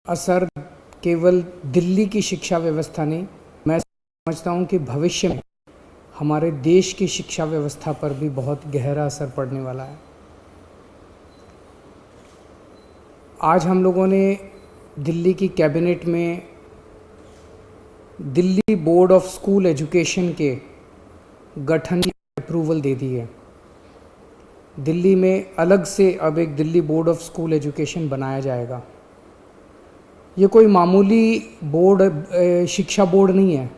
असर केवल दिल्ली की शिक्षा व्यवस्था नहीं, मैं समझता हूँ कि भविष्य में हमारे देश की शिक्षा व्यवस्था पर भी बहुत गहरा असर पड़ने वाला है। आज हम लोगों ने दिल्ली की कैबिनेट में Delhi board of school education के गठन की अप्रूवल दे दी है। दिल्ली में अलग से अब एक Delhi board of school education बनाया जाएगा। ये कोई मामूली बोर्ड शिक्षा बोर्ड नहीं है।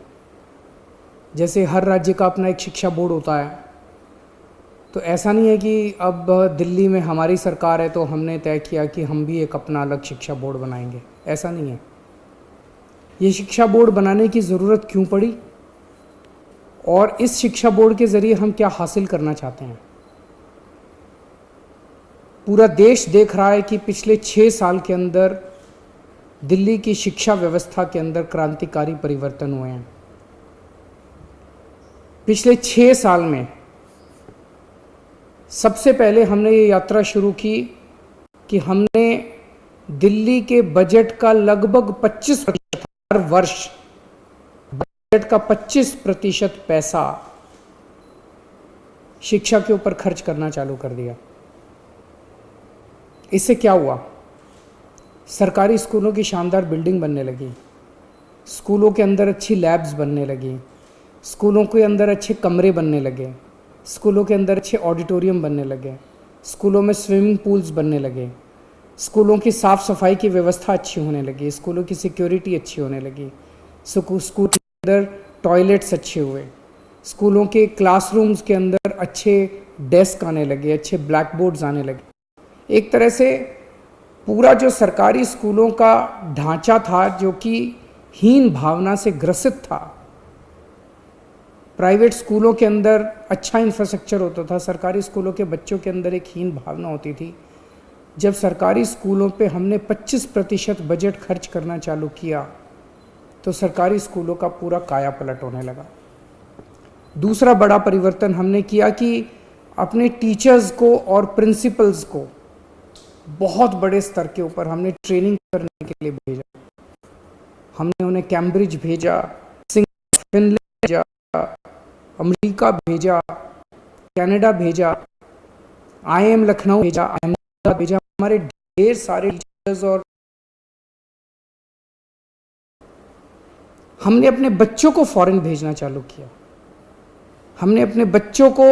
जैसे हर राज्य का अपना एक शिक्षा बोर्ड होता है, तो ऐसा नहीं है कि अब दिल्ली में हमारी सरकार है तो हमने तय किया कि हम भी एक अपना अलग शिक्षा बोर्ड बनाएंगे। ऐसा नहीं है। ये शिक्षा बोर्ड बनाने की ज़रूरत क्यों पड़ी और इस शिक्षा बोर्ड के ज़रिए हम क्या हासिल करना चाहते हैं? पूरा देश देख रहा है कि पिछले 6 साल के अंदर दिल्ली की शिक्षा व्यवस्था के अंदर क्रांतिकारी परिवर्तन हुए हैं। पिछले 6 साल में सबसे पहले हमने ये यात्रा शुरू की कि हमने दिल्ली के बजट का लगभग 25% हर वर्ष बजट का 25% पैसा शिक्षा के ऊपर खर्च करना चालू कर दिया। इससे क्या हुआ? सरकारी स्कूलों की शानदार बिल्डिंग बनने लगी, स्कूलों के अंदर अच्छी लैब्स बनने लगी, स्कूलों के अंदर अच्छे कमरे बनने लगे, स्कूलों के अंदर अच्छे ऑडिटोरियम बनने लगे, स्कूलों में स्विमिंग पूल्स बनने लगे, स्कूलों की साफ़ सफाई की व्यवस्था अच्छी होने लगी, स्कूलों की सिक्योरिटी अच्छी होने लगी, स्कूल के अंदर टॉयलेट्स अच्छे हुए, स्कूलों के क्लासरूम्स के अंदर अच्छे डेस्क आने लगे, अच्छे ब्लैक बोर्ड्स आने लगे। एक तरह से पूरा जो सरकारी स्कूलों का ढांचा था, जो कि हीन भावना से ग्रसित था, प्राइवेट स्कूलों के अंदर अच्छा इंफ्रास्ट्रक्चर होता था, सरकारी स्कूलों के बच्चों के अंदर एक हीन भावना होती थी। जब सरकारी स्कूलों पे हमने 25% बजट खर्च करना चालू किया तो सरकारी स्कूलों का पूरा काया पलट होने लगा। दूसरा बड़ा परिवर्तन हमने किया कि अपने टीचर्स को और प्रिंसिपल्स को बहुत बड़े स्तर के ऊपर हमने ट्रेनिंग करने के लिए भेजा। हमने उन्हें कैम्ब्रिज भेजा, फिनलैंड भेजा, अमेरिका भेजा, कनाडा भेजा, IIM लखनऊ भेजा, अहमदाबाद भेजा। हमारे ढेर सारे टीचर्स और हमने अपने बच्चों को फॉरेन भेजना चालू किया। हमने अपने बच्चों को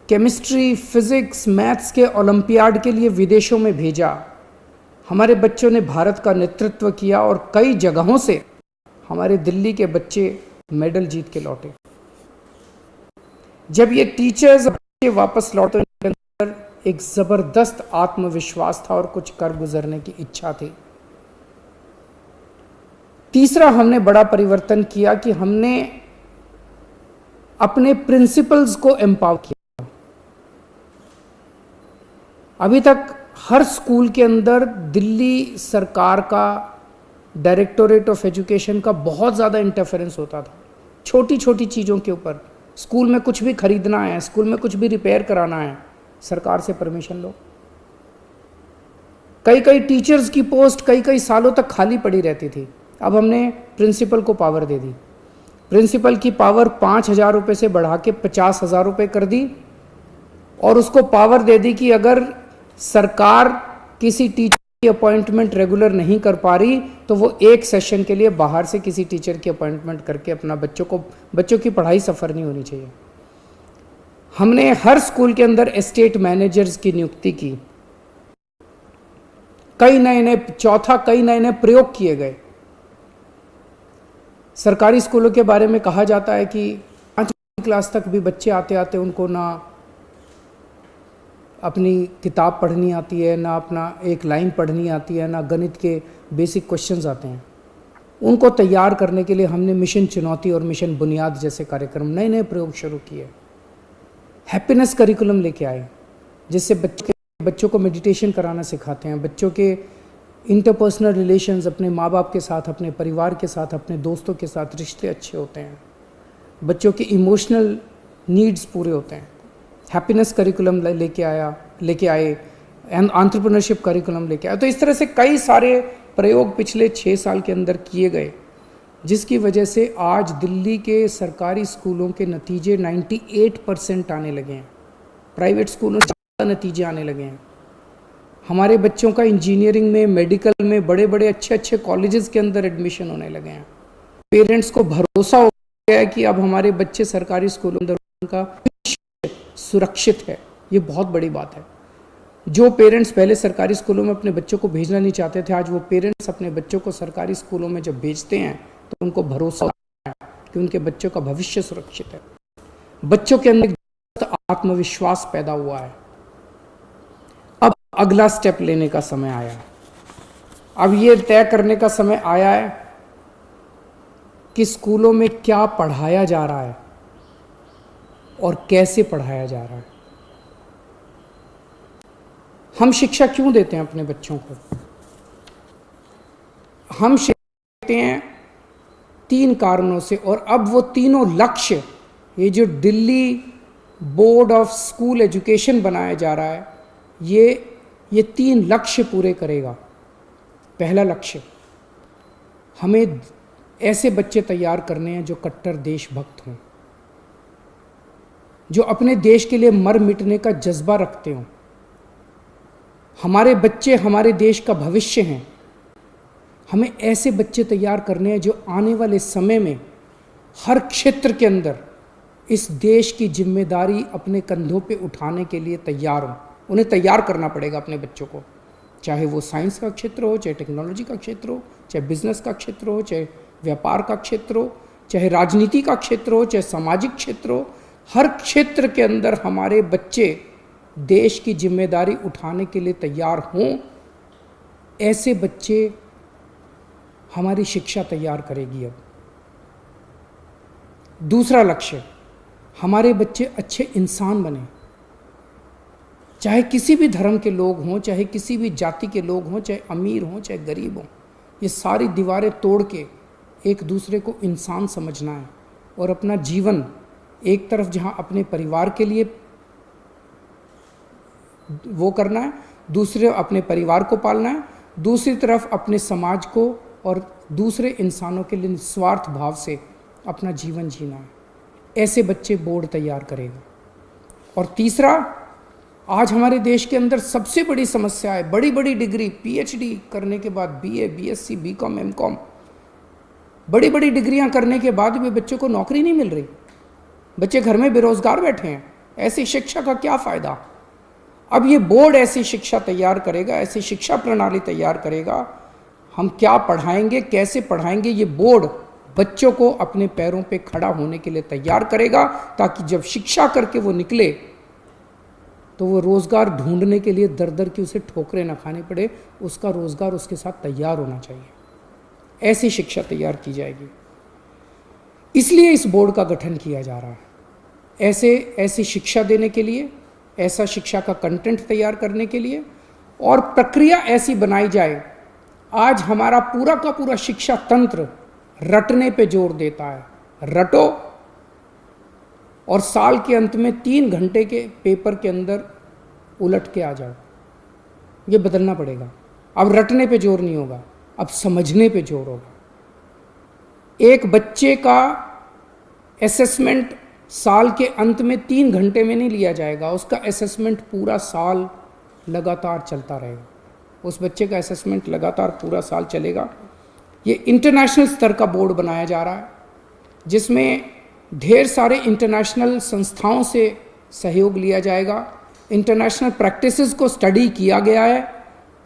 केमिस्ट्री, फिजिक्स, मैथ्स के ओलंपियाड के लिए विदेशों में भेजा। हमारे बच्चों ने भारत का नेतृत्व किया और कई जगहों से हमारे दिल्ली के बच्चे मेडल जीत के लौटे। जब ये टीचर्स बच्चे वापस लौटे, उनके अंदर एक ज़बरदस्त आत्मविश्वास था और कुछ कर गुजरने की इच्छा थी। तीसरा हमने बड़ा परिवर्तन किया कि हमने अपने प्रिंसिपल्स को एम्पावर किया। अभी तक हर स्कूल के अंदर दिल्ली सरकार का डायरेक्टोरेट ऑफ एजुकेशन का बहुत ज़्यादा इंटरफेरेंस होता था, छोटी छोटी चीज़ों के ऊपर। स्कूल में कुछ भी खरीदना है, स्कूल में कुछ भी रिपेयर कराना है, सरकार से परमिशन लो। कई कई टीचर्स की पोस्ट कई कई सालों तक खाली पड़ी रहती थी। अब हमने प्रिंसिपल को पावर दे दी। प्रिंसिपल की पावर 5,000 रुपये से बढ़ा के 50,000 रुपये कर दी और उसको पावर दे दी कि अगर सरकार किसी टीचर की अपॉइंटमेंट रेगुलर नहीं कर पा रही तो वो एक सेशन के लिए बाहर से किसी टीचर की अपॉइंटमेंट करके अपना बच्चों की पढ़ाई सफ़र नहीं होनी चाहिए। हमने हर स्कूल के अंदर एस्टेट मैनेजर्स की नियुक्ति की। कई नए नए प्रयोग किए गए। सरकारी स्कूलों के बारे में कहा जाता है कि 5वीं क्लास तक भी बच्चे आते आते उनको ना अपनी किताब पढ़नी आती है, ना अपना एक लाइन पढ़नी आती है, ना गणित के बेसिक क्वेश्चंस आते हैं। उनको तैयार करने के लिए हमने मिशन चुनौती और मिशन बुनियाद जैसे कार्यक्रम, नए नए प्रयोग शुरू किए। हैप्पीनेस करिकुलम लेके आए, जिससे बच्चों को मेडिटेशन कराना सिखाते हैं। बच्चों के इंटरपर्सनल रिलेशंस अपने माँ बाप के साथ, अपने परिवार के साथ, अपने दोस्तों के साथ रिश्ते अच्छे होते हैं। बच्चों के इमोशनल नीड्स पूरे होते हैं। हैप्पीनेस करिकुलम लेके आए, एंटरप्रेन्योरशिप करिकुलम लेके आए। तो इस तरह से कई सारे प्रयोग पिछले 6 साल के अंदर किए गए, जिसकी वजह से आज दिल्ली के सरकारी स्कूलों के नतीजे 98% आने लगे हैं, प्राइवेट स्कूलों से ज़्यादा नतीजे आने लगे हैं। हमारे बच्चों का इंजीनियरिंग में, मेडिकल में, बड़े बड़े अच्छे अच्छे कॉलेजेस के अंदर एडमिशन होने लगे हैं। पेरेंट्स को भरोसा हो गया है कि अब हमारे बच्चे सरकारी स्कूलों के अंदर उनका सुरक्षित है। ये बहुत बड़ी बात है। जो पेरेंट्स पहले सरकारी स्कूलों में अपने बच्चों को भेजना नहीं चाहते थे, आज वो पेरेंट्स अपने बच्चों को सरकारी स्कूलों में जब भेजते हैं तो उनको भरोसा होता है कि उनके बच्चों का भविष्य सुरक्षित है। बच्चों के अंदर आत्मविश्वास पैदा हुआ है। अब अगला स्टेप लेने का समय आया है। अब ये तय करने का समय आया है कि स्कूलों में क्या पढ़ाया जा रहा है और कैसे पढ़ाया जा रहा है। हम शिक्षा क्यों देते हैं अपने बच्चों को? हम शिक्षा देते हैं 3 कारणों से, और अब वो तीनों लक्ष्य, ये जो Delhi board of school education बनाया जा रहा है, ये 3 लक्ष्य पूरे करेगा। पहला लक्ष्य, हमें ऐसे बच्चे तैयार करने हैं जो कट्टर देशभक्त हों, जो अपने देश के लिए मर मिटने का जज्बा रखते हों। हमारे बच्चे हमारे देश का भविष्य हैं। हमें ऐसे बच्चे तैयार करने हैं जो आने वाले समय में हर क्षेत्र के अंदर इस देश की जिम्मेदारी अपने कंधों पे उठाने के लिए तैयार हों। उन्हें तैयार करना पड़ेगा अपने बच्चों को, चाहे वो साइंस का क्षेत्र हो, चाहे टेक्नोलॉजी का क्षेत्र हो, चाहे बिजनेस का क्षेत्र हो, चाहे व्यापार का क्षेत्र हो, चाहे राजनीति का क्षेत्र हो, चाहे सामाजिक क्षेत्र हो। हर क्षेत्र के अंदर हमारे बच्चे देश की जिम्मेदारी उठाने के लिए तैयार हों। ऐसे बच्चे हमारी शिक्षा तैयार करेगी। अब दूसरा लक्ष्य, हमारे बच्चे अच्छे इंसान बने, चाहे किसी भी धर्म के लोग हों, चाहे किसी भी जाति के लोग हों, चाहे अमीर हों, चाहे गरीब हों। ये सारी दीवारें तोड़ के एक दूसरे को इंसान समझना है और अपना जीवन एक तरफ जहां अपने परिवार के लिए वो करना है, दूसरे अपने परिवार को पालना है, दूसरी तरफ अपने समाज को और दूसरे इंसानों के लिए निस्वार्थ भाव से अपना जीवन जीना है। ऐसे बच्चे बोर्ड तैयार करेगा। और तीसरा, आज हमारे देश के अंदर सबसे बड़ी समस्या है, बड़ी बड़ी डिग्री, पीएचडी करने के बाद, बीए, बीएससी, बीकॉम, एमकॉम, बड़ी बड़ी डिग्रियां करने के बाद भी बच्चों को नौकरी नहीं मिल रही। बच्चे घर में बेरोजगार बैठे हैं। ऐसी शिक्षा का क्या फायदा? अब ये बोर्ड ऐसी शिक्षा तैयार करेगा, ऐसी शिक्षा प्रणाली तैयार करेगा। हम क्या पढ़ाएंगे, कैसे पढ़ाएंगे, ये बोर्ड बच्चों को अपने पैरों पे खड़ा होने के लिए तैयार करेगा, ताकि जब शिक्षा करके वो निकले तो वो रोजगार ढूंढने के लिए दर दर की उसे ठोकरें ना खानी पड़े। उसका रोजगार उसके साथ तैयार होना चाहिए। ऐसी शिक्षा तैयार की जाएगी। इसलिए इस बोर्ड का गठन किया जा रहा है, ऐसी शिक्षा देने के लिए, ऐसा शिक्षा का कंटेंट तैयार करने के लिए, और प्रक्रिया ऐसी बनाई जाए। आज हमारा पूरा का पूरा शिक्षा तंत्र रटने पे जोर देता है। रटो और साल के अंत में 3 घंटे के पेपर के अंदर उलट के आ जाओ। ये बदलना पड़ेगा। अब रटने पे जोर नहीं होगा, अब समझने पे जोर होगा। एक बच्चे का असेसमेंट साल के अंत में 3 घंटे में नहीं लिया जाएगा, उसका असेसमेंट पूरा साल लगातार चलता रहेगा। उस बच्चे का असेसमेंट लगातार पूरा साल चलेगा। ये इंटरनेशनल स्तर का बोर्ड बनाया जा रहा है, जिसमें ढेर सारे इंटरनेशनल संस्थाओं से सहयोग लिया जाएगा। इंटरनेशनल प्रैक्टिसेस को स्टडी किया गया है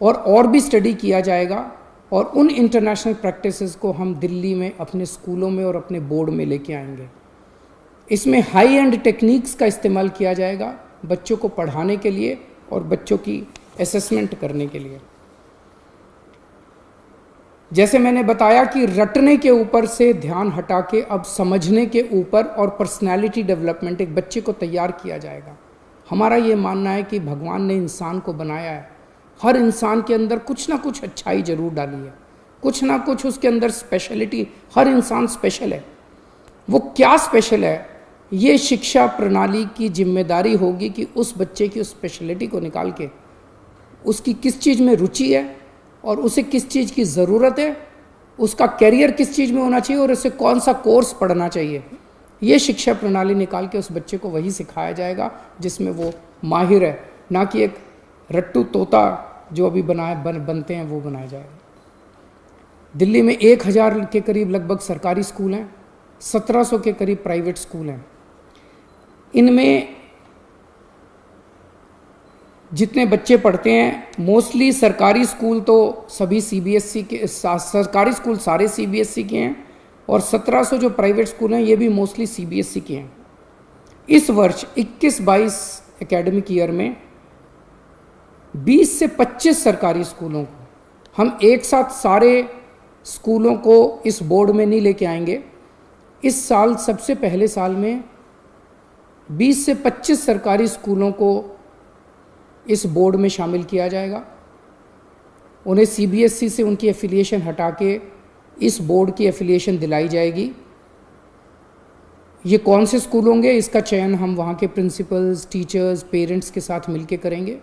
और भी स्टडी किया जाएगा, और उन इंटरनेशनल प्रैक्टिसेस को हम दिल्ली में अपने स्कूलों में और अपने बोर्ड में लेके आएंगे। इसमें हाई एंड टेक्निक्स का इस्तेमाल किया जाएगा बच्चों को पढ़ाने के लिए और बच्चों की असेसमेंट करने के लिए। जैसे मैंने बताया कि रटने के ऊपर से ध्यान हटा के अब समझने के ऊपर और पर्सनालिटी डेवलपमेंट, एक बच्चे को तैयार किया जाएगा। हमारा ये मानना है कि भगवान ने इंसान को बनाया है, हर इंसान के अंदर कुछ ना कुछ अच्छाई जरूर डाली है, कुछ ना कुछ उसके अंदर स्पेशलिटी। हर इंसान स्पेशल है। वो क्या स्पेशल है, ये शिक्षा प्रणाली की जिम्मेदारी होगी कि उस बच्चे की उस स्पेशलिटी को निकाल के उसकी किस चीज़ में रुचि है, और उसे किस चीज़ की ज़रूरत है, उसका कैरियर किस चीज़ में होना चाहिए और उसे कौन सा कोर्स पढ़ना चाहिए। ये शिक्षा प्रणाली निकाल के उस बच्चे को वही सिखाया जाएगा जिसमें वो माहिर है, ना कि एक रट्टू तोता जो अभी बनते हैं वो बनाया जाएगा। दिल्ली में 1000 के करीब लगभग सरकारी स्कूल हैं, 1700 के करीब प्राइवेट स्कूल हैं। इनमें जितने बच्चे पढ़ते हैं मोस्टली सरकारी स्कूल तो सभी सीबीएसई के, सरकारी स्कूल सारे सीबीएसई के हैं और 1700 जो प्राइवेट स्कूल हैं ये भी मोस्टली सीबीएसई के हैं। इस वर्ष 21-22 एकेडमिक ईयर में 20 से 25 सरकारी स्कूलों को हम एक साथ सारे स्कूलों को इस बोर्ड में नहीं लेके आएंगे। इस साल सबसे पहले साल में 20 से 25 सरकारी स्कूलों को इस बोर्ड में शामिल किया जाएगा। उन्हें सीबीएसई से उनकी एफिलिएशन हटा के इस बोर्ड की एफिलिएशन दिलाई जाएगी। ये कौन से स्कूल होंगे इसका चयन हम वहाँ के प्रिंसिपल्स, टीचर्स, पेरेंट्स के साथ मिलके करेंगे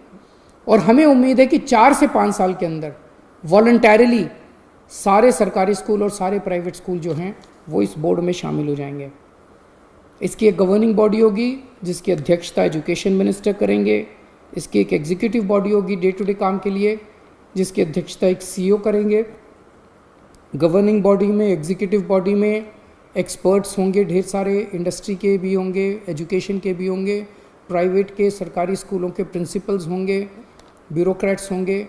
और हमें उम्मीद है कि 4 से 5 साल के अंदर वॉलंटैरिली सारे सरकारी स्कूल और सारे प्राइवेट स्कूल जो हैं वो इस बोर्ड में शामिल हो जाएंगे। इसकी एक गवर्निंग बॉडी होगी जिसकी अध्यक्षता एजुकेशन मिनिस्टर करेंगे। इसकी एक एग्जीक्यूटिव बॉडी होगी डे टू डे काम के लिए जिसकी अध्यक्षता एक सीईओ करेंगे। गवर्निंग बॉडी में, एग्जीक्यूटिव बॉडी में एक्सपर्ट्स होंगे, ढेर सारे इंडस्ट्री के भी होंगे, एजुकेशन के भी होंगे, प्राइवेट के, सरकारी स्कूलों के प्रिंसिपल्स होंगे, ब्यूरोक्रेट्स होंगे।